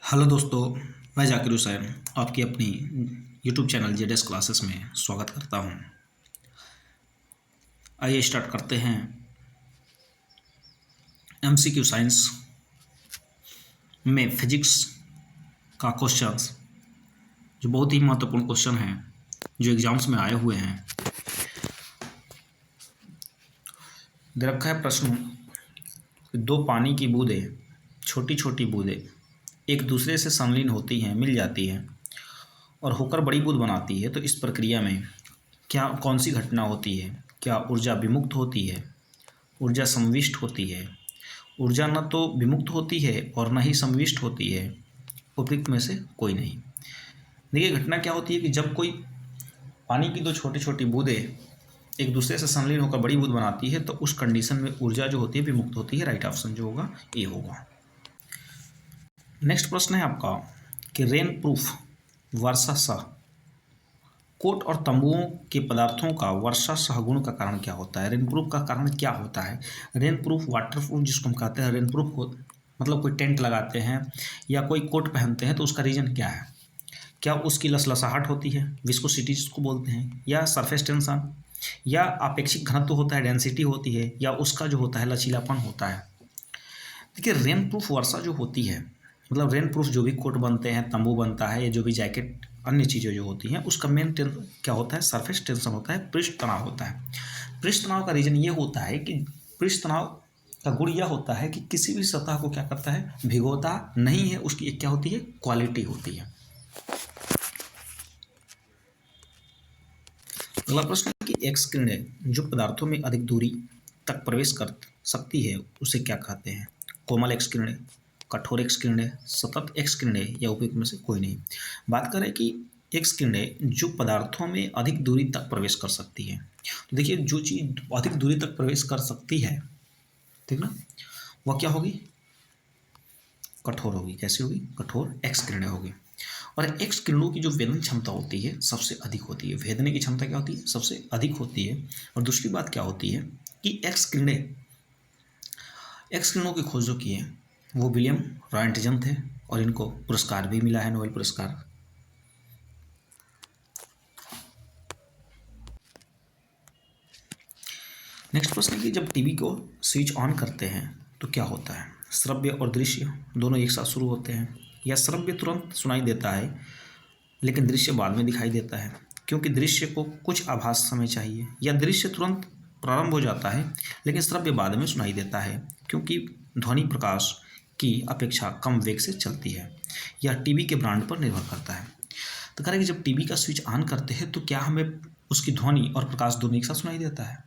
Hello दोस्तों, मैं जाकिर हुसैन आपकी अपनी यूट्यूब चैनल जेडएस क्लासेस में स्वागत करता हूं। आइए स्टार्ट करते हैं एमसीक्यू साइंस में फिजिक्स का क्वेश्चंस, जो बहुत ही महत्वपूर्ण क्वेश्चन हैं जो एग्जाम्स में आए हुए हैं। दे रखा है प्रश्न, दो पानी की बूंदें, छोटी छोटी बूंदें एक दूसरे से संलीन होती हैं, मिल जाती हैं और होकर बड़ी बूंद बनाती है, तो इस प्रक्रिया में क्या कौन सी घटना होती है? क्या ऊर्जा विमुक्त होती है, ऊर्जा संविष्ट होती है? ऊर्जा न तो विमुक्त होती है और न ही संविष्ट होती है, उपयुक्त में से कोई नहीं। देखिए, घटना क्या होती है कि जब कोई पानी की दो छोटी छोटी बूंदें एक दूसरे से संलीन होकर बड़ी बूंद बनाती है, तो उस कंडीशन में ऊर्जा जो होती है विमुक्त होती है। राइट ऑप्शन जो होगा ए होगा। नेक्स्ट प्रश्न है आपका कि रेन प्रूफ वर्षा सह कोट और तंबुओं के पदार्थों का वर्षा सहगुण का कारण क्या होता है? रेन प्रूफ का कारण क्या होता है? रेन प्रूफ, वाटर प्रूफ जिसको हम कहते हैं, रेन प्रूफ हो मतलब कोई टेंट लगाते हैं या कोई कोट पहनते हैं तो उसका रीजन क्या है? क्या उसकी लसलसाहट होती है, विस्कोसिटी जिसको बोलते हैं, या सरफेस टेंशन, या आपेक्षिक घनत्व होता है, डेंसिटी होती है, या उसका जो होता है लचीलापन होता है? देखिए, रेन प्रूफ वर्षा जो होती है, मतलब रेन प्रूफ जो भी कोट बनते हैं, तंबू बनता है, या जो भी जैकेट अन्य चीज़ें जो होती हैं, उसका मेन क्या होता है? सरफेस टेंशन होता है, पृष्ठ तनाव होता है। पृष्ठ तनाव का रीजन ये होता है कि पृष्ठ तनाव का गुण यह होता है कि किसी भी सतह को क्या करता है? भिगोता नहीं है। उसकी एक क्या होती है? क्वालिटी होती है। अगला प्रश्न है कि एक्स किरणें जो पदार्थों में अधिक दूरी तक प्रवेश कर सकती है उसे क्या कहते हैं? कोमल एक्स किरणें, कठोर एक्स किरणें, सतत एक्स किरणें, या उपयुक्त में से कोई नहीं। बात करें कि एक्स किरणें जो पदार्थों में अधिक दूरी तक प्रवेश कर सकती है, तो देखिए, जो चीज़ अधिक दूरी तक प्रवेश कर सकती है, ठीक ना, वह क्या होगी? कठोर होगी। कैसी होगी? कठोर एक्स किरणें होगी। और एक्स किरणों की जो वेदन क्षमता होती है सबसे अधिक होती है। भेदने की क्षमता क्या होती है? सबसे अधिक होती है। और दूसरी बात क्या होती है कि एक्स किरणों की खोज जो की है वो विलियम रॉयंटजन थे, और इनको पुरस्कार भी मिला है, नोबेल पुरस्कार। नेक्स्ट प्रश्न है कि जब टीवी को स्विच ऑन करते हैं तो क्या होता है? श्रव्य और दृश्य दोनों एक साथ शुरू होते हैं, या श्रव्य तुरंत सुनाई देता है लेकिन दृश्य बाद में दिखाई देता है क्योंकि दृश्य को कुछ आभास समय चाहिए, या दृश्य तुरंत प्रारंभ हो जाता है लेकिन श्रव्य बाद में सुनाई देता है क्योंकि ध्वनि प्रकाश की अपेक्षा कम वेग से चलती है, या टीवी के ब्रांड पर निर्भर करता है। तो कह रहे हैं कि जब टीवी का स्विच ऑन करते हैं तो क्या हमें उसकी ध्वनि और प्रकाश दोनों एक साथ सुनाई देता है?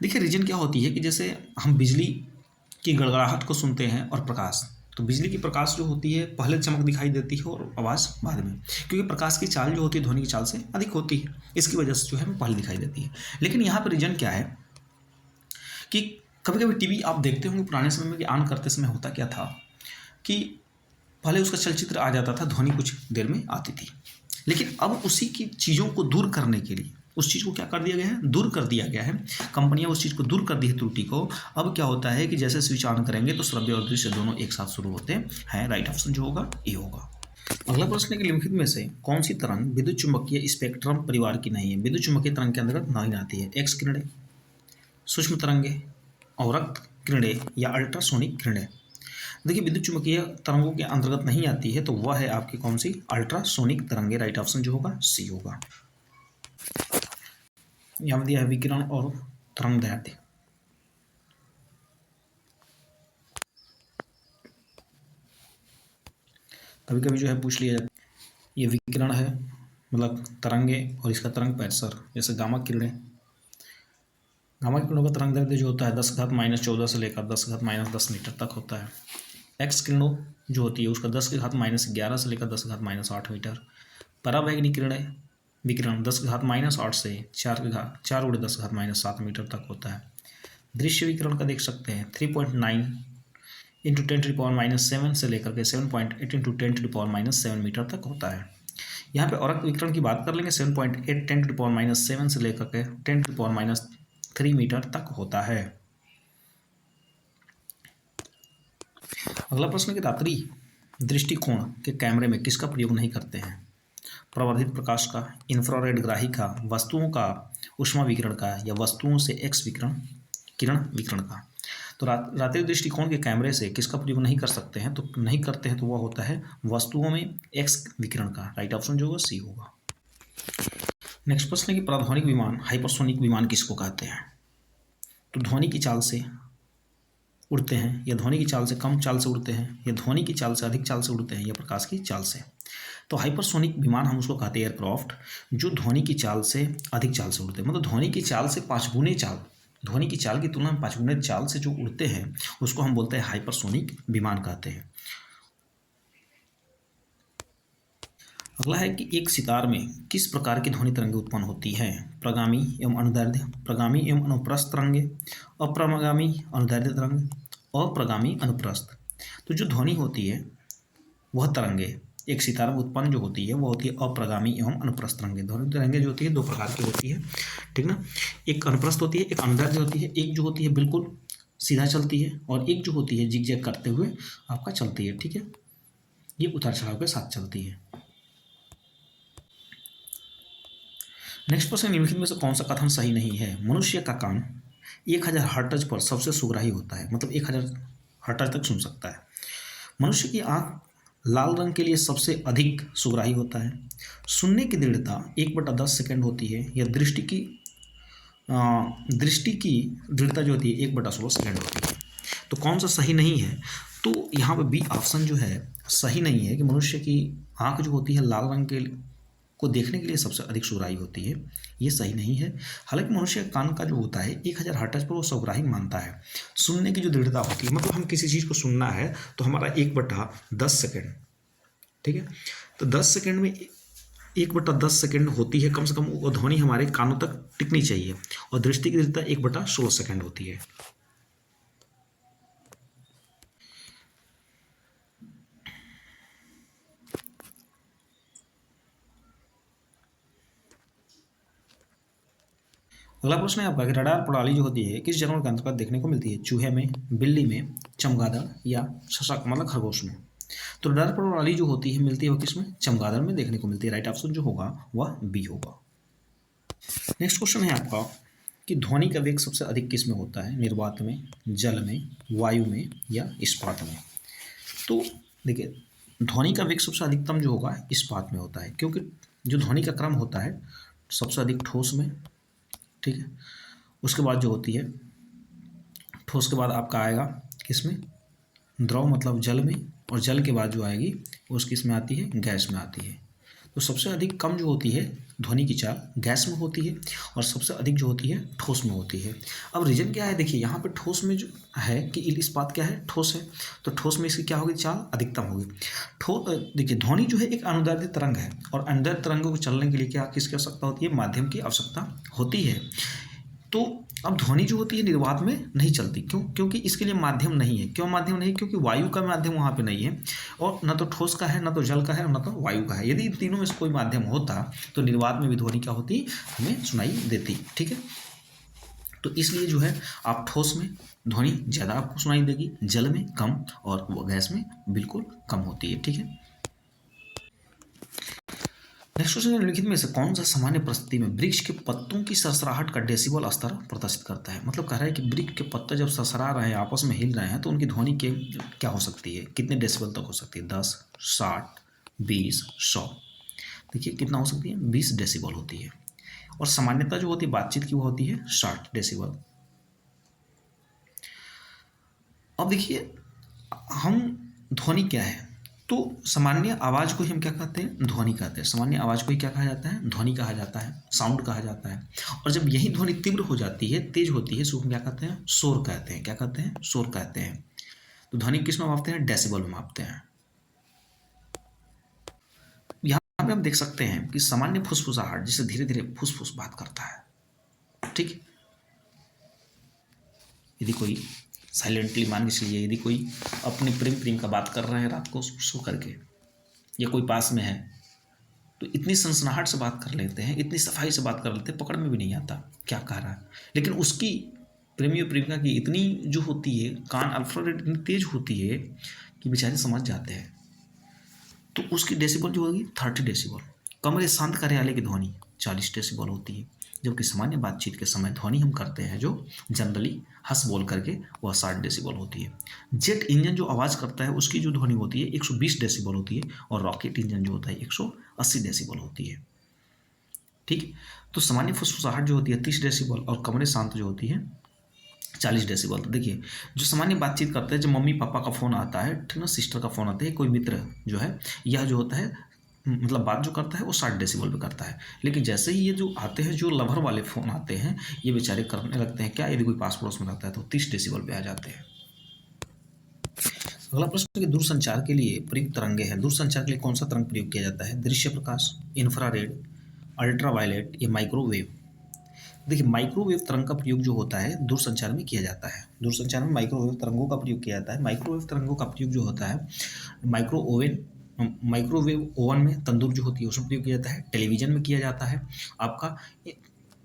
देखिए, रीजन क्या होती है कि जैसे हम बिजली की गड़गड़ाहट को सुनते हैं और प्रकाश, तो बिजली की प्रकाश जो होती है पहले चमक दिखाई देती है और आवाज़ बाद में, क्योंकि प्रकाश की चाल जो होती है ध्वनि की चाल से अधिक होती है, इसकी वजह से जो है पहले दिखाई देती है। लेकिन यहाँ पर रीजन क्या है कि कभी कभी टीवी आप देखते होंगे पुराने समय में कि ऑन करते समय होता क्या था कि पहले उसका चलचित्र आ जाता था, ध्वनि कुछ देर में आती थी, लेकिन अब उसी की चीज़ों को दूर करने के लिए उस चीज़ को क्या कर दिया गया है? दूर कर दिया गया है। कंपनियां उस चीज़ को दूर कर दी है, त्रुटि को। अब क्या होता है कि जैसे स्विच ऑन करेंगे तो श्रव्य और दृश्य दोनों एक साथ शुरू होते हैं। राइट ऑप्शन जो होगा ए होगा। अगला प्रश्न है कि निम्नलिखित में से कौन सी तरंग विद्युत चुम्बकीय स्पेक्ट्रम परिवार की नहीं है? विद्युत चुम्बकीय तरंग के अंतर्गत नहीं आती है। एक्स किरणें, सूक्ष्म तरंगें, अवरक्त किरणें, या अल्ट्रासोनिक किरणें? देखिए, विद्युत चुम्बकीय तरंगों के अंतर्गत नहीं आती है, तो वह है आपकी कौन सी? अल्ट्रासोनिक तरंगे। राइट ऑप्शन जो होगा सी होगा। यहाँ दिया है विकिरण और तरंग दैर्ध्य। कभी कभी जो है पूछ लिया जाता है, ये विकिरण है मतलब तरंगे, और इसका तरंग पैटर्न, जैसे गामा किरणें, गामा किरणों का तरंग दैर्ध्य जो होता है 10⁻14 से लेकर 10⁻10 मीटर तक होता है। एक्स किरणों जो होती है उसका 10⁻11 से लेकर 10⁻8 मीटर। पराबैंगनी किरणें विकिरण 10⁻8 से 4×10⁻7 मीटर तक होता है। दृश्य विकिरण का देख सकते हैं 3.9 × 10⁻7 से लेकर के 7.8 × 10⁻7 मीटर तक होता है। यहाँ पे औरक विकिरण की बात कर लेंगे 7.8 10⁻7 से लेकर के 10⁻3 मीटर तक होता है। अगला प्रश्न कि रात्रि दृष्टिकोण के कैमरे में किसका प्रयोग नहीं करते हैं? प्रवर्धित प्रकाश का, इंफ्रारेड ग्राही का, वस्तुओं का ऊष्मा विकिरण का, या वस्तुओं से एक्स विकिरण किरण विकिरण का। तो रात्रि दृष्टिकोण के कैमरे से किसका प्रयोग नहीं कर सकते हैं, तो नहीं करते हैं, तो वह होता है वस्तुओं में एक्स विकिरण का। राइट ऑप्शन जो होगा सी होगा। नेक्स्ट प्रश्न है कि प्राध्वनिक विमान, हाइपरसोनिक विमान किसको कहते हैं? तो ध्वनि की चाल से उड़ते हैं, या ध्वनि की चाल से कम चाल से उड़ते हैं, या ध्वनि की चाल से अधिक चाल से उड़ते हैं, या प्रकाश की चाल से। तो हाइपरसोनिक विमान हम उसको कहते हैं एयरक्राफ्ट जो ध्वनि की चाल से अधिक चाल से उड़ते हैं, मतलब ध्वनि की चाल से 5 गुने चाल, ध्वनि की चाल की तुलना में 5 गुने चाल से जो उड़ते हैं उसको हम बोलते हैं हाइपरसोनिक विमान कहते हैं। अगला है कि एक सितार में किस प्रकार की ध्वनि तरंगें उत्पन्न होती हैं? प्रगामी एवं अनुदैर्ध्य, प्रगामी एवं अनुप्रस्थ तरंगें, अप्रगामी अनुदैर्ध्य तरंग, अप्रगामी अनुप्रस्थ। तो जो ध्वनि होती है वह तरंगे एक सितार में उत्पन्न जो होती है वो होती है अप्रगामी एवं अनुप्रस्थ तरंगें। ध्वनि तरंगें जो होती है 2 प्रकार की होती है, ठीक ना। एक अनुप्रस्थ होती है, एक अनुदैर्ध्य होती है। एक जो होती है बिल्कुल सीधा चलती है, और एक जो होती है जिगजैग करते हुए आपका चलती है, ठीक है। ये उतार चढ़ाव के साथ चलती है। नेक्स्ट प्रश्न, निम्नलिखित में से कौन सा कथन सही नहीं है? मनुष्य का कान 1000 हर्ट्ज पर सबसे सुग्राही होता है, मतलब 1000 हर्ट्ज तक सुन सकता है। मनुष्य की आंख लाल रंग के लिए सबसे अधिक सुग्राही होता है। सुनने की दृढ़ता 1/10 सेकंड होती है, या दृष्टि की दृढ़ता जो होती है 1/16 सेकंड होती है। तो कौन सा सही नहीं है? तो यहाँ पे बी ऑप्शन जो है सही नहीं है कि मनुष्य की आंख जो होती है लाल रंग के को देखने के लिए सबसे अधिक सुग्राही होती है, ये सही नहीं है। हालांकि मनुष्य का कान का जो होता है 1000 हर्ट्ज पर वो सुग्राही मानता है। सुनने की जो दृढ़ता होती है, मतलब हम किसी चीज़ को सुनना है तो हमारा 1/10 सेकेंड, ठीक है। तो 10 सेकेंड में 1/10 सेकेंड होती है, कम से कम वो ध्वनि हमारे कानों तक टिकनी चाहिए, और दृष्टि की दृढ़ता 1/16 सेकेंड होती है। अगला प्रश्न है आपका कि रडार प्रणाली जो होती है किस जानवर के अंतर्गत देखने को मिलती है? चूहे में, बिल्ली में, चमगादड़, या शशांक मतलब खरगोश में। तो रडार प्रणाली जो होती है मिलती है वो किसमें? चमगादड़ में देखने को मिलती है। राइट ऑप्शन जो होगा वह बी होगा। नेक्स्ट क्वेश्चन है आपका कि ध्वनि का वेग सबसे अधिक किस में होता है? निर्वात में, जल में, वायु में, या इस्पात में। तो देखिए ध्वनि का वेग सबसे अधिकतम जो होगा इस्पात में होता है, क्योंकि जो ध्वनि का क्रम होता है सबसे अधिक ठोस में, ठीक है। उसके बाद जो होती है ठोस के बाद आपका आएगा किसमें? द्रव मतलब जल में, और जल के बाद जो आएगी वो किस में आती है? गैस में आती है। तो सबसे अधिक कम जो होती है ध्वनि की चाल गैस में होती है, और सबसे अधिक जो होती है ठोस में होती है। अब रीजन क्या है? देखिए यहाँ पे ठोस में जो है कि इस्पात क्या है? ठोस है, तो ठोस में इसकी क्या होगी? चाल अधिकतम होगी। देखिए ध्वनि जो है एक अनुदैर्ध्य तरंग है, और अनुदैर्ध्य तरंगों को चलने के लिए क्या किसकी आवश्यकता होती है? माध्यम की आवश्यकता होती है। तो अब ध्वनि जो होती है निर्वात में नहीं चलती, क्यों? क्योंकि इसके लिए माध्यम नहीं है। क्यों माध्यम नहीं? क्योंकि वायु का माध्यम वहाँ पे नहीं है, और न तो ठोस का है, न तो जल का है, और न तो वायु का है। यदि इन तीनों में से कोई माध्यम होता तो निर्वात में भी ध्वनि क्या होती? हमें सुनाई देती, ठीक है। तो इसलिए जो है आप ठोस में ध्वनि ज़्यादा आपको सुनाई देगी, जल में कम, और गैस में बिल्कुल कम होती है, ठीक है। नेक्स्ट क्वेश्चन, निम्नलिखित में से कौन सा सामान्य परिस्थिति में वृक्ष के पत्तों की सरसराहट का डेसिबल स्तर प्रदर्शित करता है? मतलब कह रहा है कि वृक्ष के पत्ते जब सरसरा रहे हैं, आपस में हिल रहे हैं, तो उनकी ध्वनि के क्या हो सकती है? कितने डेसिबल तक हो सकती है? 10, 60, 20, 100। देखिए कितना हो सकती है? 20 डेसिबल होती है। और सामान्यता जो होती है बातचीत की वो होती है 60 डेसिबल। अब देखिए हम ध्वनि क्या है? तो सामान्य आवाज़ को ही हम क्या कहते हैं? ध्वनि कहते हैं। सामान्य आवाज़ को ही क्या कहा जाता है? ध्वनि कहा जाता है, साउंड कहा जाता है। और जब यही ध्वनि तीव्र हो जाती है, तेज होती है, उसको क्या कहते हैं? शोर कहते हैं। क्या कहते हैं? शोर कहते हैं। तो ध्वनि किस में मापते हैं? डेसिबल में मापते हैं। यहाँ पे हम देख सकते हैं कि सामान्य फुसफुसाहट, जिसे धीरे धीरे फुसफुस बात करता है, ठीक। यदि कोई साइलेंटली मान के चलिए, यदि कोई अपने प्रेम का बात कर रहे हैं रात को सो करके, या कोई पास में है, तो इतनी सनसनाहट से बात कर लेते हैं, इतनी सफाई से बात कर लेते हैं, पकड़ में भी नहीं आता क्या कह रहा है। लेकिन उसकी प्रेमी और प्रेमिका की इतनी जो होती है कान अल्फ्रारेड इतनी तेज होती है कि बेचारे समझ जाते हैं, तो उसकी डेसिबल जो होगी 30 डेसिबल। कमरे शांत कार्यालय की ध्वनि 40 डेसिबल होती है। जबकि सामान्य बातचीत के समय ध्वनि हम करते हैं जो जनरली हंस बोल करके, वह 60 डेसिबल होती है। जेट इंजन जो आवाज़ करता है उसकी जो ध्वनि होती है 120 डेसिबल होती है, और रॉकेट इंजन जो होता है 180 डेसिबल होती है। ठीक है, तो सामान्य फुसफुसाहट जो होती है 30 डेसिबल, और कमरे शांत जो होती है 40 डेसिबल। तो देखिए, जो सामान्य बातचीत करते हैं, जब मम्मी पापा का फ़ोन आता है, ठीक ना, सिस्टर का फ़ोन आता है, कोई मित्र जो है, यह जो होता है मतलब बात जो करता है वो 60 डेसिबल पे करता है। लेकिन जैसे ही ये जो आते हैं, जो लवर वाले फ़ोन आते हैं, ये बेचारे करने लगते हैं क्या, यदि कोई पास पड़ोस में रहता है तो 30 डेसिबल पे आ जाते हैं। अगला प्रश्न कि दूरसंचार के लिए प्रयुक्त तरंगे हैं। दूरसंचार के लिए कौन सा तरंग प्रयोग किया जाता है? दृश्य प्रकाश, इंफ्रारेड, अल्ट्रावायलेट या माइक्रोवेव। देखिए, माइक्रोवेव तरंग का प्रयोग जो होता है दूरसंचार में किया जाता है। दूरसंचार में माइक्रोवेव तरंगों का प्रयोग किया जाता है। माइक्रोवेव तरंगों का प्रयोग जो होता है माइक्रोवेव ओवन में, तंदूर जो होती है उसमें प्रयोग किया जाता है। टेलीविजन में किया जाता है आपका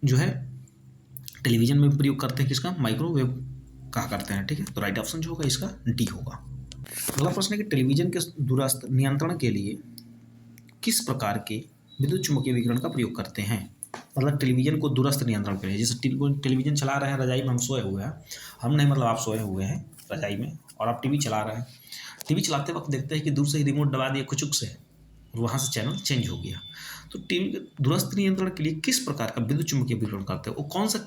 जो है, टेलीविजन में प्रयोग करते हैं किसका, माइक्रोवेव कहा करते हैं। ठीक है, तो राइट ऑप्शन जो होगा इसका डी होगा। अगला प्रश्न है कि टेलीविजन के दूरस्थ नियंत्रण के लिए किस प्रकार के विद्युत चुम्बकीय विकिरण का प्रयोग करते हैं? मतलब टेलीविजन को दूरस्थ नियंत्रण के लिए, जैसे टेलीविजन चला रहे हैं रजाई में, हम सोए हुए हैं, हम नहीं मतलब आप सोए हुए हैं रजाई में और आप टीवी चला रहे हैं। टीवी चलाते वक्त देखते हैं कि दूर से ही रिमोट दबा दिया कुचुक से, और वहाँ से चैनल चेंज हो गया। तो टीवी के दूरस्थ नियंत्रण के लिए किस प्रकार का विद्युत चुम्बकीय विकिरण करते हैं? वो कौन सा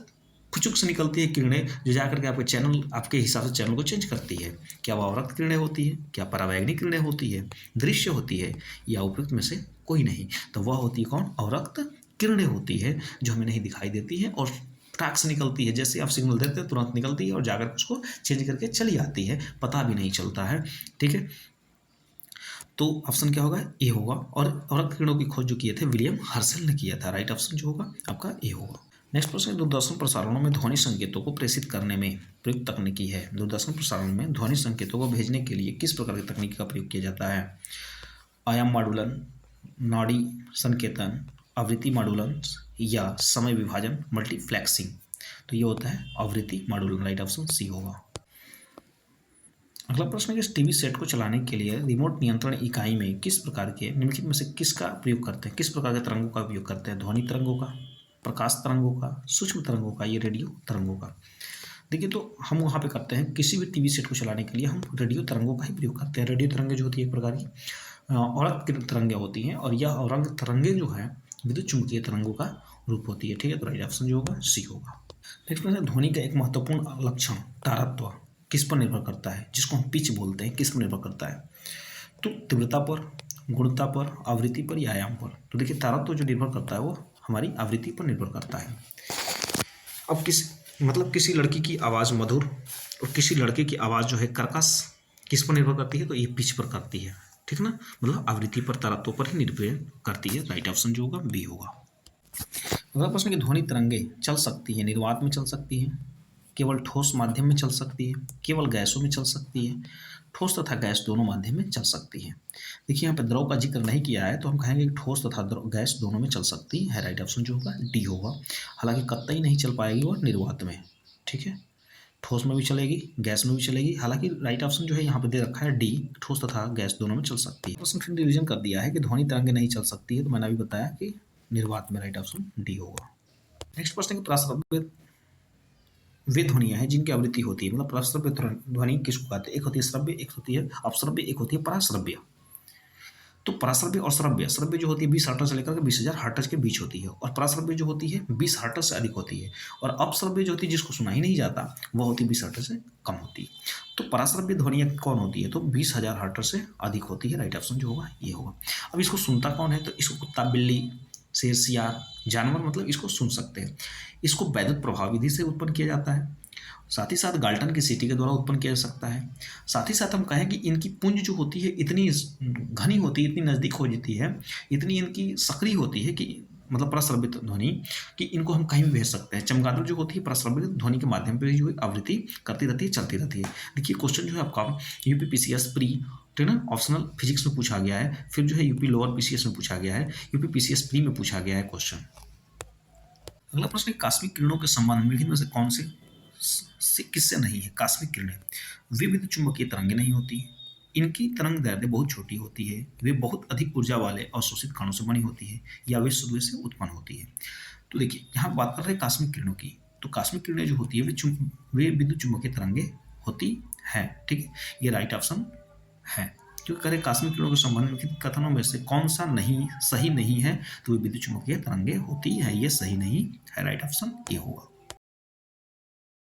फुचुक से निकलती है किरणें जो जाकर के आपके चैनल, आपके हिसाब से चैनल को चेंज करती है? क्या वह अवरक्त किरणें होती है, क्या परावैंगनिक किरणें होती है, दृश्य होती है, या उपयुक्त में से कोई नहीं? तो वह होती है कौन, अवरक्त किरणें होती है, जो हमें नहीं दिखाई देती है और टाक से निकलती है। जैसे आप सिग्नल देते हैं तुरंत निकलती है और जाकर उसको चेंज करके चली आती है, पता भी नहीं चलता है। ठीक है, तो ऑप्शन क्या होगा, ए होगा। और अवरक्त किरणों की खोज जो किए थे विलियम हर्शल ने किया था। राइट ऑप्शन जो होगा आपका ए होगा। नेक्स्ट प्रश्न है, दूरदर्शन प्रसारणों में ध्वनि संकेतों को प्रेषित करने में प्रयुक्त तकनीकी है। दूरदर्शन प्रसारण में ध्वनि संकेतों को भेजने के लिए किस प्रकार की तकनीक का प्रयोग किया जाता है? आयाम मॉडुलन, नाड़ी संकेतन, आवृत्ति मॉडुलन, या समय विभाजन मल्टीप्लेक्सिंग। तो ये होता है आवृत्ति मॉडुलन। राइट ऑप्शन सी होगा। अगला प्रश्न है कि टीवी सेट को चलाने के लिए रिमोट नियंत्रण इकाई में किस प्रकार के निम्नलिखित में से किसका प्रयोग करते हैं? किस प्रकार के तरंगों का उपयोग करते हैं? ध्वनि तरंगों का, प्रकाश तरंगों का, सूक्ष्म तरंगों का, ये रेडियो तरंगों का। देखिए, तो हम वहाँ पे करते हैं किसी भी टीवी सेट को चलाने के लिए हम रेडियो तरंगों का ही प्रयोग करते हैं। रेडियो तरंगें जो होती है एक प्रकार की औरत की तरंगें होती हैं, और यह औरंग तरंगें जो है विद्युत चुम्बकीय तरंगों का रूप होती है। ठीक है, तो राइट ऑप्शन जो होगा सी होगा। नेक्स्ट प्रश्न है, ध्वनि का एक महत्वपूर्ण लक्षण तारत्व किस पर निर्भर करता है? जिसको हम पिच बोलते हैं, किस पर निर्भर करता है? तो तीव्रता पर, गुणता पर, आवृत्ति पर, या आयाम पर। तो देखिए, तारत्व जो निर्भर करता है वो हमारी आवृत्ति पर निर्भर करता है। अब किसी लड़की की आवाज़ मधुर और किसी लड़के की आवाज़ जो है कर्कश किस पर निर्भर करती है? तो ये पिच पर करती है। ठीक ना, मतलब आवृत्ति पर, तारत्व पर ही निर्भर करती है। राइट ऑप्शन जो होगा बी होगा। अगला प्रश्न कि ध्वनि तरंगे चल सकती है, निर्वात में चल सकती है, केवल ठोस माध्यम में चल सकती है, केवल गैसों में चल सकती है, ठोस तथा गैस दोनों माध्यम में चल सकती है। देखिए, यहाँ पे द्रव का जिक्र नहीं किया है, तो हम कहेंगे कि ठोस तथा गैस दोनों में चल सकती है। राइट ऑप्शन जो होगा डी होगा। हालांकि कतई नहीं चल पाएगी वो निर्वात में। ठीक है, ठोस में भी चलेगी, गैस में भी चलेगी। हालांकि राइट ऑप्शन जो है यहाँ पे दे रखा है डी, ठोस तथा गैस दोनों में चल सकती है। प्रश्न फिर रिविजन कर दिया है कि ध्वनि तरंगे नहीं चल सकती है, तो मैंने अभी बताया कि निर्वात में। राइट ऑप्शन डी होगा। नेक्स्ट प्रश्न की प्रासरभ्य वे ध्वनियाँ हैं जिनकी आवृत्ति होती है, मतलब प्रासरभ्य ध्वनि किसको कहते हैं? एक होती है श्रव्य, एक होती है अपश्रव्य, एक होती है पराश्रव्य। तो पराश्रव्य और श्रव्य, श्रव्य जो होती है 20 हर्ट्ज से लेकर के 20,000 हर्ट्ज के बीच होती है, और पराश्रव्य जो होती है 20 हर्ट्ज से अधिक होती है, और अपश्रव्य जो होती है जिसको सुना ही नहीं जाता वह होती है 20 हर्ट्ज से कम होती है। तो पराश्रव्य ध्वनियाँ कौन होती है? तो 20,000 हर्ट्ज से अधिक होती है। राइट ऑप्शन जो होगा ये होगा। अब इसको सुनता कौन है? तो इसको कुत्ता, बिल्ली, शेर, सियार, जानवर मतलब इसको सुन सकते हैं। इसको वैद्युत प्रभाव विधि से उत्पन्न किया जाता है, साथ ही साथ गाल्टन की सीटी के द्वारा उत्पन्न किया जा सकता है। साथ ही साथ हम कहें कि इनकी पुंज जो होती है इतनी घनी होती है, इतनी नज़दीक हो जाती है, इतनी इनकी सक्रिय होती है कि मतलब प्रस्रवित ध्वनि कि इनको हम कहीं भी भेज सकते हैं। चमगादड़ जो होती है प्रस्रवित ध्वनि के माध्यम पर जो है आवृत्ति करती रहती है, चलती रहती है। देखिए, क्वेश्चन जो है आपका यूपीपीसीएस प्री, ठीक है ना, ऑप्शनल फिजिक्स में पूछा गया है, फिर जो है यूपी लोअर पीसीएस में पूछा गया है, यूपीपीसीएस प्री में पूछा गया है क्वेश्चन। अगला प्रश्न, कास्मिक किरणों के संबंध में इनमें से कौन से किससे नहीं है? कास्मिक किरणें वे विद्युत चुम्बकीय तरंगें नहीं होती, इनकी तरंग दैर्ध्य बहुत छोटी होती है, वे बहुत अधिक ऊर्जा वाले अवशोषित कणों से बनी होती है या वे सूर्य से उत्पन्न होती है। तो देखिए यहाँ बात कर रहे हैं कास्मिक किरणों की, तो कास्मिक किरणें जो होती है वे विद्युत चुम्बकीय तरंगे होती हैं। ठीक है, ये राइट ऑप्शन है। जो करें कास्मिक किरणों के संबंधित कथनों में से कौन सा नहीं सही नहीं है, तो वे विद्युत चुम्बकीय तरंगे होती है, ये सही नहीं है, राइट ऑप्शन ये होगा।